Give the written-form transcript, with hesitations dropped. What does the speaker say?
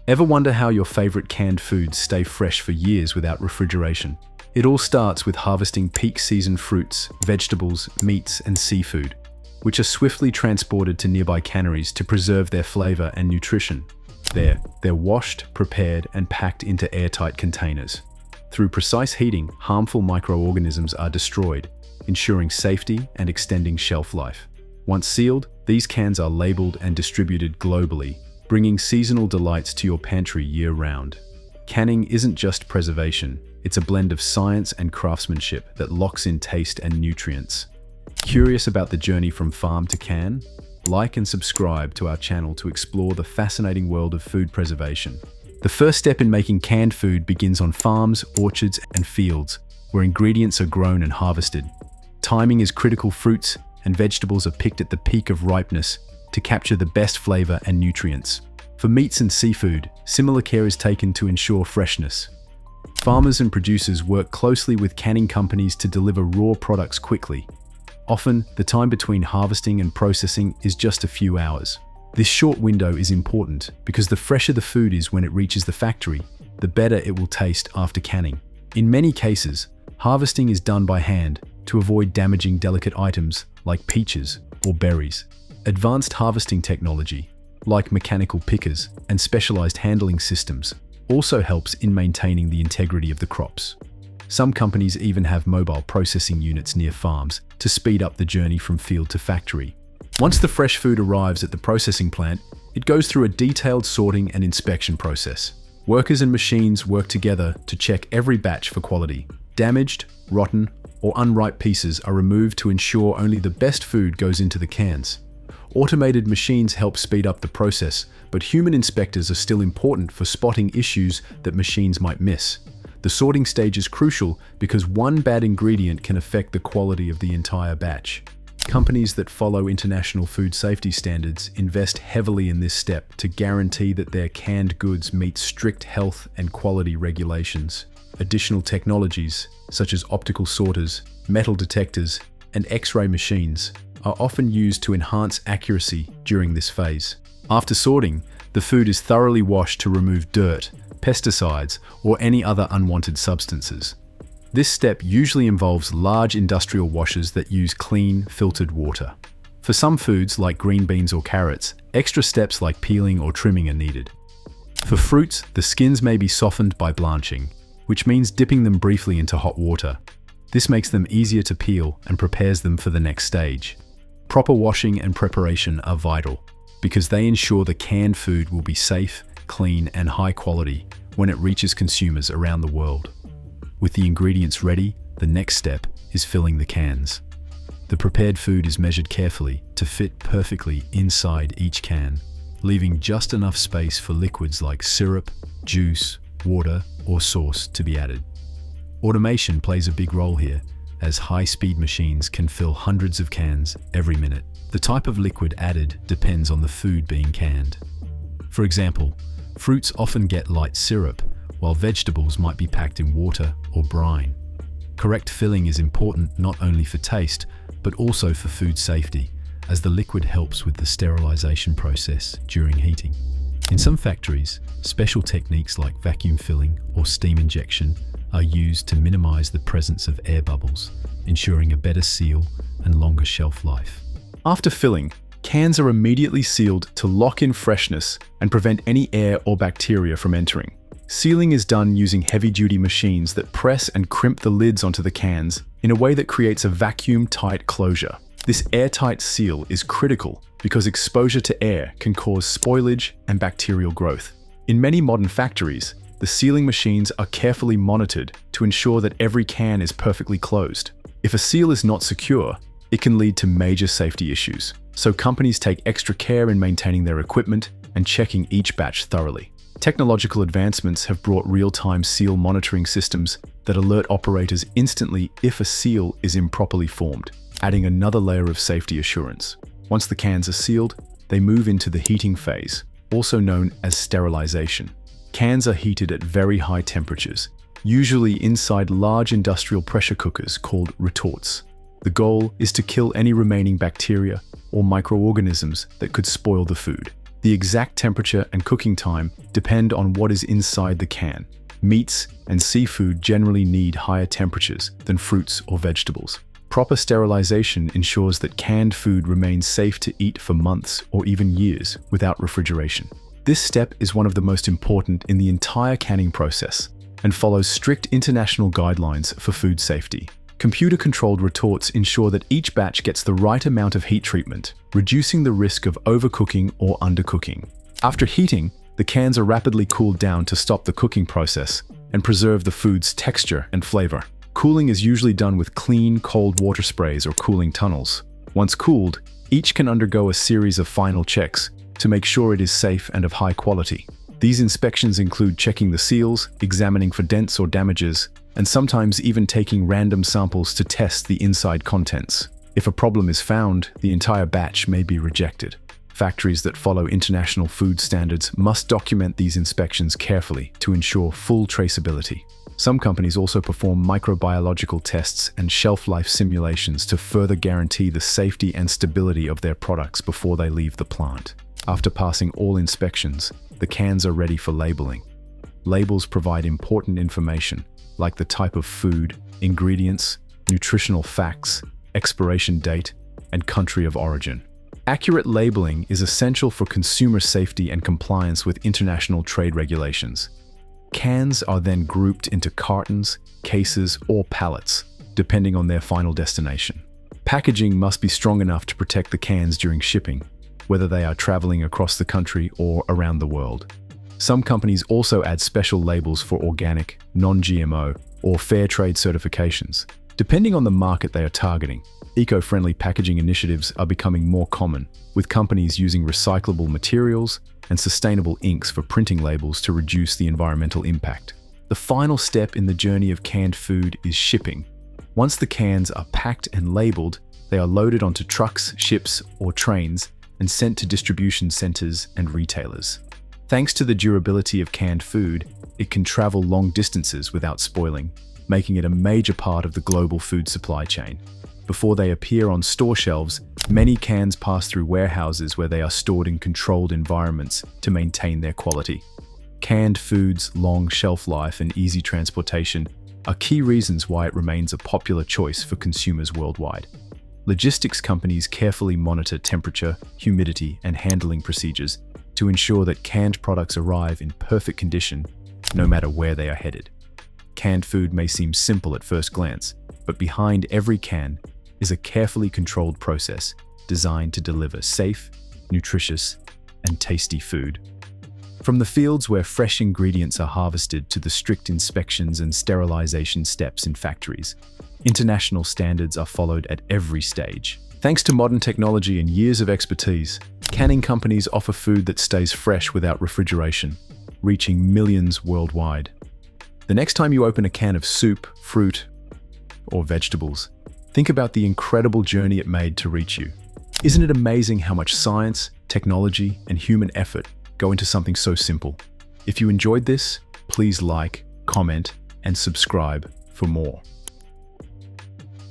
Ever wonder how your favorite canned foods stay fresh for years without refrigeration? It all starts with harvesting peak season fruits, vegetables, meats, and seafood, which are swiftly transported to nearby canneries to preserve their flavor and nutrition. There, they're washed, prepared, and packed into airtight containers. Through precise heating, harmful microorganisms are destroyed, ensuring safety and extending shelf life. Once sealed, these cans are labeled and distributed globally, bringing seasonal delights to your pantry year-round. Canning isn't just preservation, it's a blend of science and craftsmanship that locks in taste and nutrients. Curious about the journey from farm to can? Like and subscribe to our channel to explore the fascinating world of food preservation. The first step in making canned food begins on farms, orchards, and fields, where ingredients are grown and harvested. Timing is critical. Fruits and vegetables are picked at the peak of ripeness to capture the best flavor and nutrients. For meats and seafood, similar care is taken to ensure freshness. Farmers and producers work closely with canning companies to deliver raw products quickly. Often, the time between harvesting and processing is just a few hours. This short window is important because the fresher the food is when it reaches the factory, the better it will taste after canning. In many cases, harvesting is done by hand to avoid damaging delicate items like peaches or berries. Advanced harvesting technology, like mechanical pickers and specialized handling systems, also helps in maintaining the integrity of the crops. Some companies even have mobile processing units near farms to speed up the journey from field to factory. Once the fresh food arrives at the processing plant, it goes through a detailed sorting and inspection process. Workers and machines work together to check every batch for quality. Damaged, rotten, or unripe pieces are removed to ensure only the best food goes into the cans. Automated machines help speed up the process, but human inspectors are still important for spotting issues that machines might miss. The sorting stage is crucial because one bad ingredient can affect the quality of the entire batch. Companies that follow international food safety standards invest heavily in this step to guarantee that their canned goods meet strict health and quality regulations. Additional technologies, such as optical sorters, metal detectors, and X-ray machines, are often used to enhance accuracy during this phase. After sorting, the food is thoroughly washed to remove dirt, pesticides, or any other unwanted substances. This step usually involves large industrial washers that use clean, filtered water. For some foods, like green beans or carrots, extra steps like peeling or trimming are needed. For fruits, the skins may be softened by blanching, which means dipping them briefly into hot water. This makes them easier to peel and prepares them for the next stage. Proper washing and preparation are vital because they ensure the canned food will be safe, clean, and high quality when it reaches consumers around the world. With the ingredients ready, the next step is filling the cans. The prepared food is measured carefully to fit perfectly inside each can, leaving just enough space for liquids like syrup, juice, water, or sauce to be added. Automation plays a big role here, as high-speed machines can fill hundreds of cans every minute. The type of liquid added depends on the food being canned. For example, fruits often get light syrup, while vegetables might be packed in water or brine. Correct filling is important not only for taste, but also for food safety, as the liquid helps with the sterilization process during heating. In some factories, special techniques like vacuum filling or steam injection are used to minimize the presence of air bubbles, ensuring a better seal and longer shelf life. After filling, cans are immediately sealed to lock in freshness and prevent any air or bacteria from entering. Sealing is done using heavy-duty machines that press and crimp the lids onto the cans in a way that creates a vacuum-tight closure. This airtight seal is critical because exposure to air can cause spoilage and bacterial growth. In many modern factories, the sealing machines are carefully monitored to ensure that every can is perfectly closed. If a seal is not secure, it can lead to major safety issues, so companies take extra care in maintaining their equipment and checking each batch thoroughly. Technological advancements have brought real-time seal monitoring systems that alert operators instantly if a seal is improperly formed, adding another layer of safety assurance. Once the cans are sealed, they move into the heating phase, also known as sterilization. Cans are heated at very high temperatures, usually inside large industrial pressure cookers called retorts. The goal is to kill any remaining bacteria or microorganisms that could spoil the food. The exact temperature and cooking time depend on what is inside the can. Meats and seafood generally need higher temperatures than fruits or vegetables. Proper sterilization ensures that canned food remains safe to eat for months or even years without refrigeration. This step is one of the most important in the entire canning process and follows strict international guidelines for food safety. Computer-controlled retorts ensure that each batch gets the right amount of heat treatment, reducing the risk of overcooking or undercooking. After heating, the cans are rapidly cooled down to stop the cooking process and preserve the food's texture and flavor. Cooling is usually done with clean, cold water sprays or cooling tunnels. Once cooled, each can undergo a series of final checks to make sure it is safe and of high quality. These inspections include checking the seals, examining for dents or damages, and sometimes even taking random samples to test the inside contents. If a problem is found, the entire batch may be rejected. Factories that follow international food standards must document these inspections carefully to ensure full traceability. Some companies also perform microbiological tests and shelf life simulations to further guarantee the safety and stability of their products before they leave the plant. After passing all inspections, the cans are ready for labeling. Labels provide important information, like the type of food, ingredients, nutritional facts, expiration date, and country of origin. Accurate labeling is essential for consumer safety and compliance with international trade regulations. Cans are then grouped into cartons, cases, or pallets, depending on their final destination. Packaging must be strong enough to protect the cans during shipping, whether they are traveling across the country or around the world. Some companies also add special labels for organic, non-GMO, or fair trade certifications. Depending on the market they are targeting, eco-friendly packaging initiatives are becoming more common, with companies using recyclable materials and sustainable inks for printing labels to reduce the environmental impact. The final step in the journey of canned food is shipping. Once the cans are packed and labeled, they are loaded onto trucks, ships, or trains and sent to distribution centers and retailers. Thanks to the durability of canned food, it can travel long distances without spoiling, making it a major part of the global food supply chain. Before they appear on store shelves, many cans pass through warehouses where they are stored in controlled environments to maintain their quality. Canned food's long shelf life and easy transportation are key reasons why it remains a popular choice for consumers worldwide. Logistics companies carefully monitor temperature, humidity, and handling procedures to ensure that canned products arrive in perfect condition, no matter where they are headed. Canned food may seem simple at first glance, but behind every can is a carefully controlled process designed to deliver safe, nutritious, and tasty food. From the fields where fresh ingredients are harvested to the strict inspections and sterilization steps in factories, international standards are followed at every stage. Thanks to modern technology and years of expertise, canning companies offer food that stays fresh without refrigeration, reaching millions worldwide. The next time you open a can of soup, fruit, or vegetables, think about the incredible journey it made to reach you. Isn't it amazing how much science, technology, and human effort go into something so simple? If you enjoyed this, please like, comment, and subscribe for more.